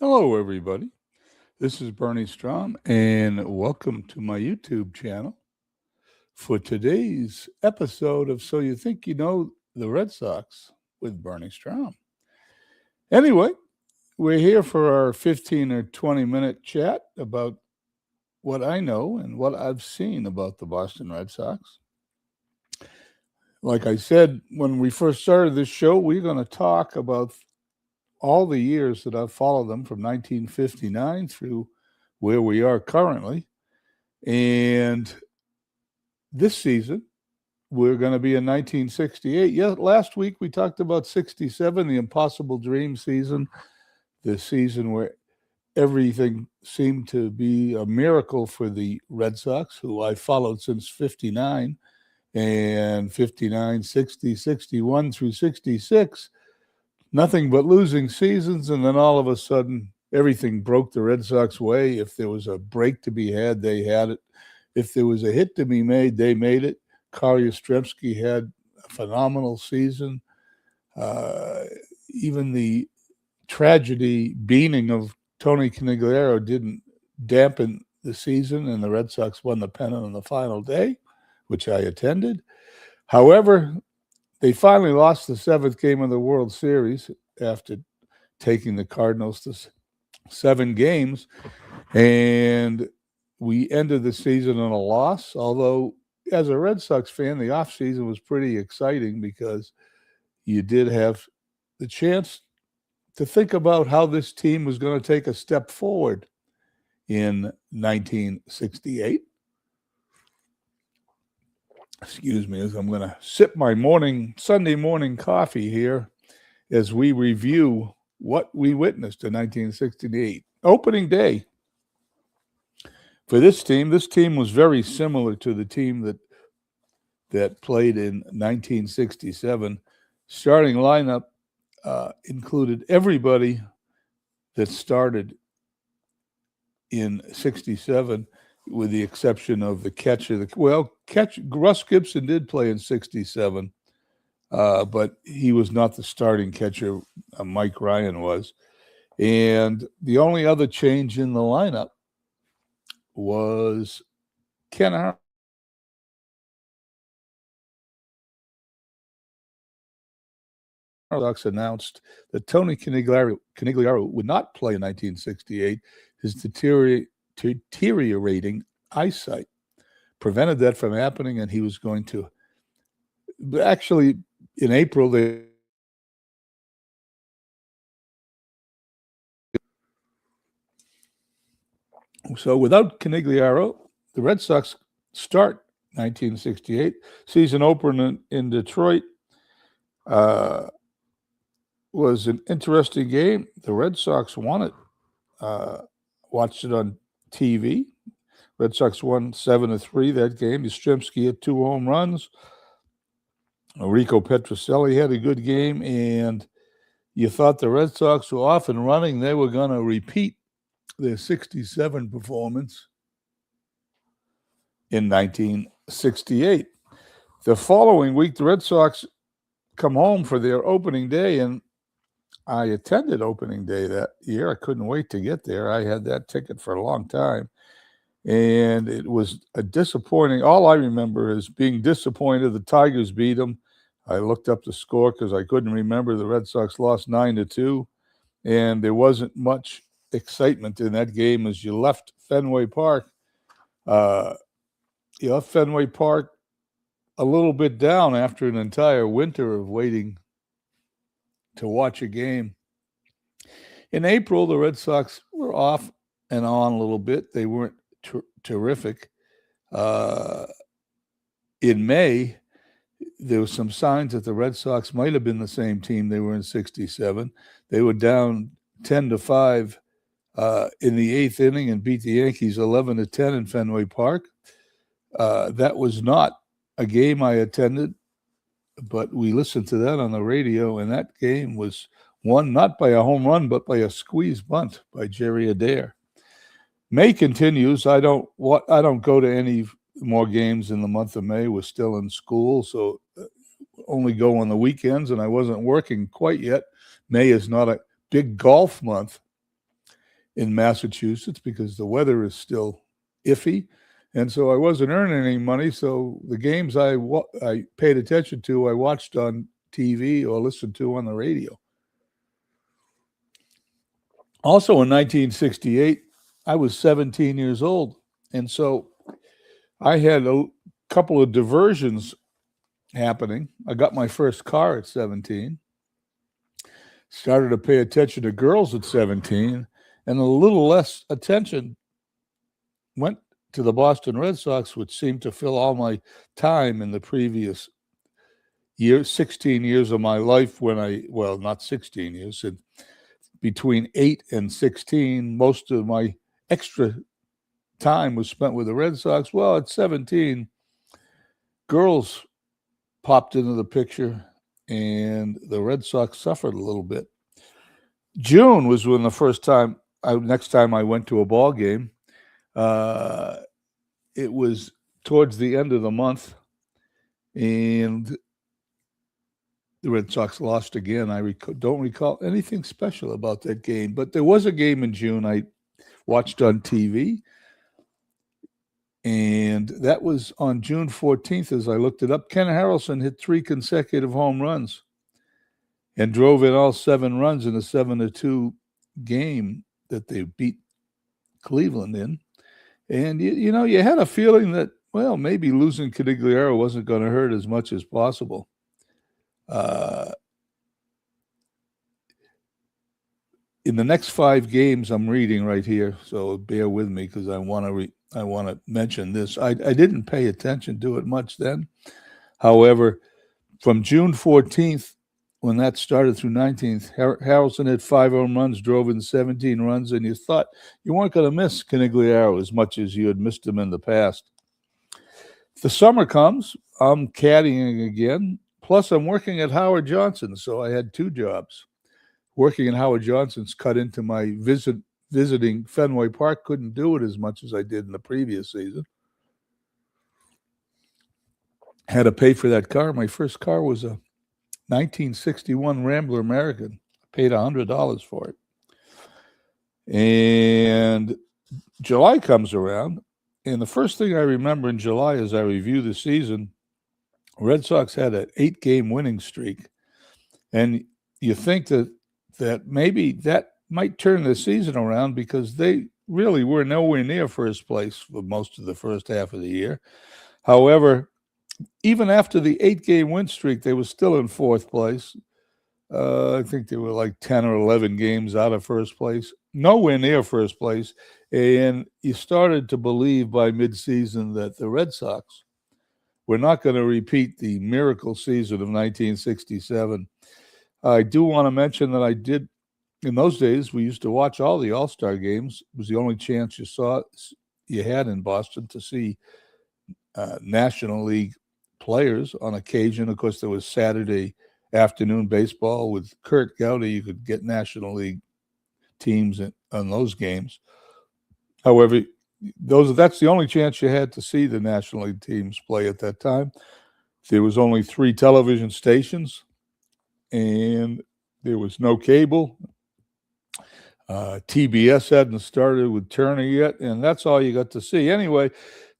Hello, everybody. This is Bernie Stroum, and welcome to my YouTube channel for today's episode of So You Think You Know the Red Sox with Bernie Stroum. Anyway, we're here for our 15 or 20-minute chat about what I know and what I've seen about the Boston Red Sox. Like I said, when we first started this show, we're going to talk about all the years that I've followed them from 1959 through where we are currently. And this season, we're going to be in 1968. Yeah, last week we talked about 67, the impossible dream season, the season where everything seemed to be a miracle for the Red Sox, who I followed since 59, and 59, 60, 61 through 66. Nothing but losing seasons, and then all of a sudden, everything broke the Red Sox way. If there was a break to be had, they had it. If there was a hit to be made, they made it. Carl Yastrzemski had a phenomenal season. Even the tragedy beaning of Tony Canigliaro didn't dampen the season, and the Red Sox won the pennant on the final day, which I attended. However, they finally lost the seventh game of the World Series after taking the Cardinals to 7 games, and we ended the season on a loss, although as a Red Sox fan, the offseason was pretty exciting because you did have the chance to think about how this team was going to take a step forward in 1968. Excuse me, as I'm going to sip my Sunday morning coffee here as we review what we witnessed in 1968. Opening day for this team was very similar to the team that played in 1967. Starting lineup included everybody that started in 67, with the exception of the catcher. Russ Gibson did play in 67, but he was not the starting catcher. Mike Ryan was. And the only other change in the lineup was Ken Arnold. Sox announced that Tony Canigliaro would not play in 1968. His deteriorating eyesight prevented that from happening, and he was going to. Actually, in April, so without Canigliaro, the Red Sox start 1968 season opener in Detroit. Was an interesting game. The Red Sox won it. Watched it on TV. Red Sox won 7-3 that game. Yastrzemski had 2 home runs. Rico Petrocelli had a good game, and you thought the Red Sox were off and running. They were going to repeat their 67 performance in 1968. The following week, the Red Sox come home for their opening day, and I attended opening day that year. I couldn't wait to get there. I had that ticket for a long time. And it was a disappointing. All I remember is being disappointed. The Tigers beat them. I looked up the score because I couldn't remember. The Red Sox lost 9-2. And there wasn't much excitement in that game as you left Fenway Park. You left Fenway Park a little bit down after an entire winter of waiting to watch a game. In April, the Red Sox were off and on a little bit. They weren't terrific. In May, there were some signs that the Red Sox might have been the same team they were in 67. They were down 10-5 in the 8th inning and beat the Yankees 11-10 in Fenway Park. That was not a game I attended, but we listened to that on the radio, and that game was won not by a home run, but by a squeeze bunt by Jerry Adair. May continues. I don't go to any more games in the month of May. We're still in school, so only go on the weekends, and I wasn't working quite yet. May is not a big golf month. in Massachusetts because the weather is still iffy. And so I wasn't earning any money. So the games I paid attention to, I watched on TV or listened to on the radio. Also in 1968, I was 17 years old. And so I had a couple of diversions happening. I got my first car at 17, started to pay attention to girls at 17, and a little less attention went to the Boston Red Sox, which seemed to fill all my time in the previous 16 years of my life not 16 years, between 8 and 16, most of my extra time was spent with the Red Sox. Well, at 17, girls popped into the picture, and the Red Sox suffered a little bit. June was when the next time I went to a ball game. It was towards the end of the month, and the Red Sox lost again. I don't recall anything special about that game, but there was a game in June I watched on TV, and that was on June 14th. As I looked it up, Ken Harrelson hit 3 consecutive home runs and drove in all 7 runs in a 7-2 game that they beat Cleveland in. And, you had a feeling that, well, maybe losing Canigliaro wasn't going to hurt as much as possible. In the next 5 games, I'm reading right here, so bear with me because I want to mention this. I didn't pay attention to it much then. However, from June 14th, when that started through 19th, Harrelson had 5 home runs, drove in 17 runs, and you thought you weren't going to miss Canigliaro as much as you had missed him in the past. The summer comes, I'm caddying again, plus I'm working at Howard Johnson's, so I had 2 jobs. Working at Howard Johnson's cut into my visiting Fenway Park. Couldn't do it as much as I did in the previous season. Had to pay for that car. My first car was a 1961 Rambler American. I paid $100 for it. And July comes around, and the first thing I remember in July as I review the season, Red Sox had an 8-game winning streak. And you think that maybe that might turn the season around because they really were nowhere near first place for most of the first half of the year. However, even after the 8-game win streak, they were still in 4th place. I think they were like 10 or 11 games out of first place, nowhere near first place. And you started to believe by midseason that the Red Sox were not going to repeat the miracle season of 1967. I do want to mention that I did, in those days, we used to watch all the All-Star games. It was the only chance you had in Boston to see National League players on occasion. Of course, there was Saturday afternoon baseball with Kurt Gowdy. You could get National League teams on those games. However, that's the only chance you had to see the National League teams play at that time. There was only 3 television stations, and there was no cable. TBS hadn't started with Turner yet, and that's all you got to see. Anyway,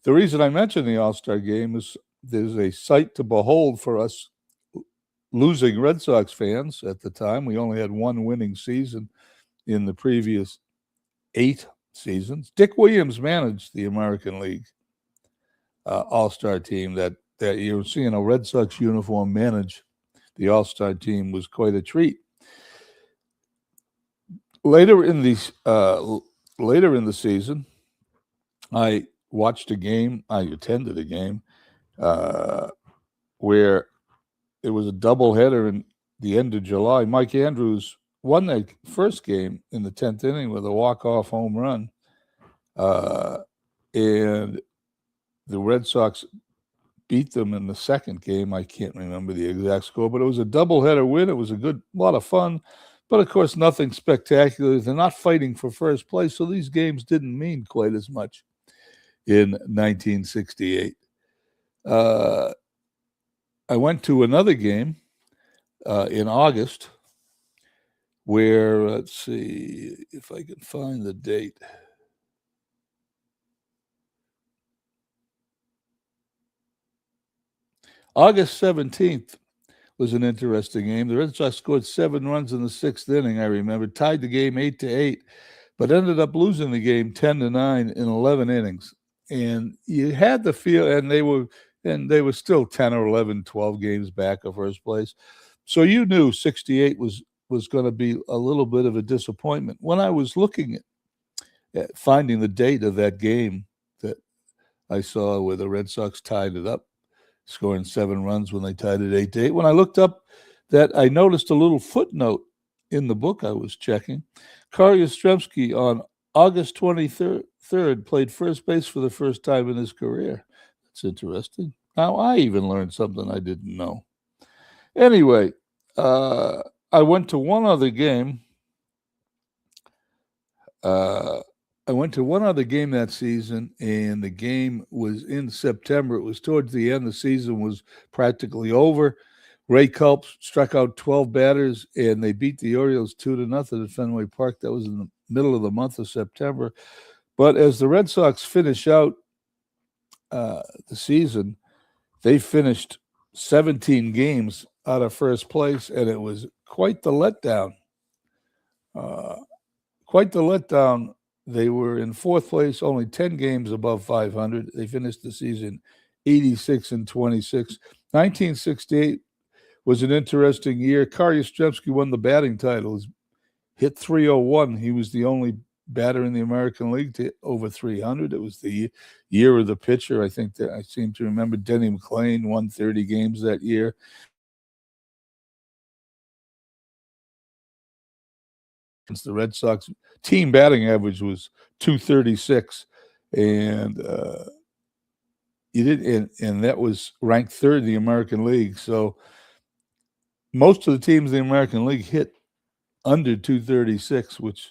the reason I mentioned the All-Star game is there's a sight to behold for us losing Red Sox fans at the time. We only had 1 winning season in the previous 8 seasons. Dick Williams managed the American League All-Star team that year. Seeing a Red Sox uniform manage the All-Star team was quite a treat. Later in the season, I watched a game. I attended a game where it was a doubleheader in the end of July. Mike Andrews won that first game in the 10th inning with a walk-off home run, and the Red Sox beat them in the second game. I can't remember the exact score, but it was a doubleheader win. It was a lot of fun. But, of course, nothing spectacular. They're not fighting for first place, so these games didn't mean quite as much in 1968. I went to another game in August where, let's see if I can find the date. August 17th was an interesting game. The Red Sox scored 7 runs in the 6th inning, I remember, tied the game 8-8, but ended up losing the game 10-9 in 11 innings. And you had the feel, and they were still 10 or 11, 12 games back of first place. So you knew 68 was going to be a little bit of a disappointment. When I was looking at finding the date of that game that I saw where the Red Sox tied it up, scoring 7 runs when they tied it 8-8. When I looked up that, I noticed a little footnote in the book I was checking. Carl Yastrzemski on August 23rd played first base for the first time in his career. That's interesting. Now I even learned something I didn't know. Anyway, I went to one other game. I went to one other game that season, and the game was in September. It was towards the end. The season was practically over. Ray Culp struck out 12 batters, and they beat the Orioles 2-0 at Fenway Park. That was in the middle of the month of September. But as the Red Sox finish out the season, they finished 17 games out of first place, and it was quite the letdown. They were in fourth place, only 10 games above 500. They finished the season 86-26. 1968 was an interesting year. Carl Yastrzemski won the batting title. He hit 301. He was the only batter in the American League to hit over 300. It was the year of the pitcher. I think that I seem to remember Denny McClain won 30 games that year. The Red Sox team batting average was 236, and and that was ranked third in the American League. So most of the teams in the American League hit under 236, which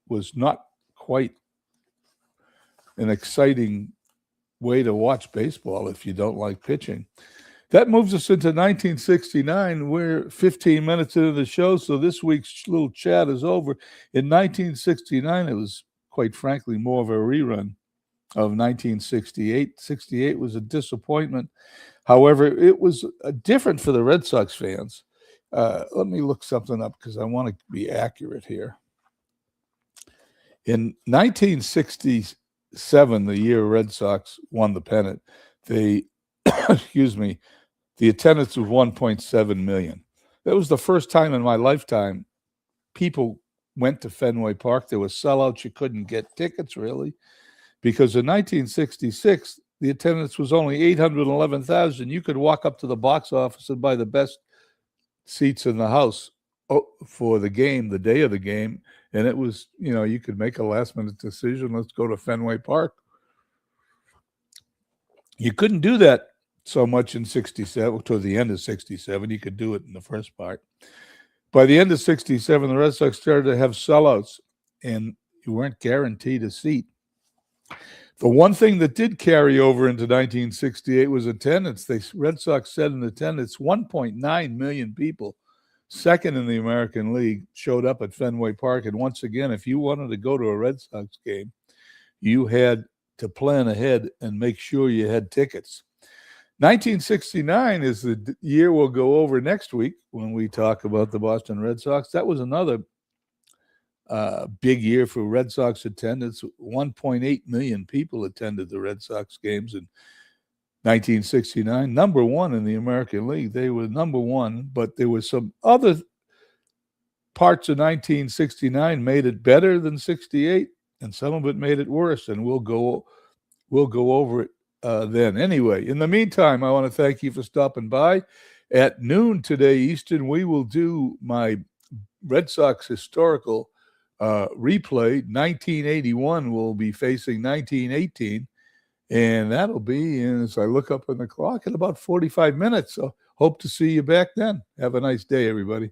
was not quite an exciting way to watch baseball if you don't like pitching. That moves us into 1969. We're 15 minutes into the show, so this week's little chat is over. In 1969, it was, quite frankly, more of a rerun of 1968. 68 was a disappointment. However, it was different for the Red Sox fans. Let me look something up because I want to be accurate here. In 1967, the year Red Sox won the pennant, the attendance was 1.7 million. That was the first time in my lifetime people went to Fenway Park. There were sellouts. You couldn't get tickets, really, because in 1966, the attendance was only 811,000. You could walk up to the box office and buy the best seats in the house for the game, the day of the game, and it was, you could make a last-minute decision. Let's go to Fenway Park. You couldn't do that so much in 67, toward the end of 67. You could do it in the first part. By the end of 67, the Red Sox started to have sellouts, and you weren't guaranteed a seat. The one thing that did carry over into 1968 was attendance. The Red Sox said in attendance, 1.9 million people, second in the American League, showed up at Fenway Park. And once again, if you wanted to go to a Red Sox game, you had to plan ahead and make sure you had tickets. 1969 is the year we'll go over next week when we talk about the Boston Red Sox. That was another big year for Red Sox attendance. 1.8 million people attended the Red Sox games in 1969. Number one in the American League. They were number one, but there were some other parts of 1969 made it better than 68, and some of it made it worse, and we'll go over it then. Anyway, in the meantime, I want to thank you for stopping by. At noon today Eastern, we will do my Red Sox historical replay. 1981 will be facing 1918, and that'll be, as I look up on the clock, in about 45 minutes. So hope to see you back then. Have a nice day, everybody.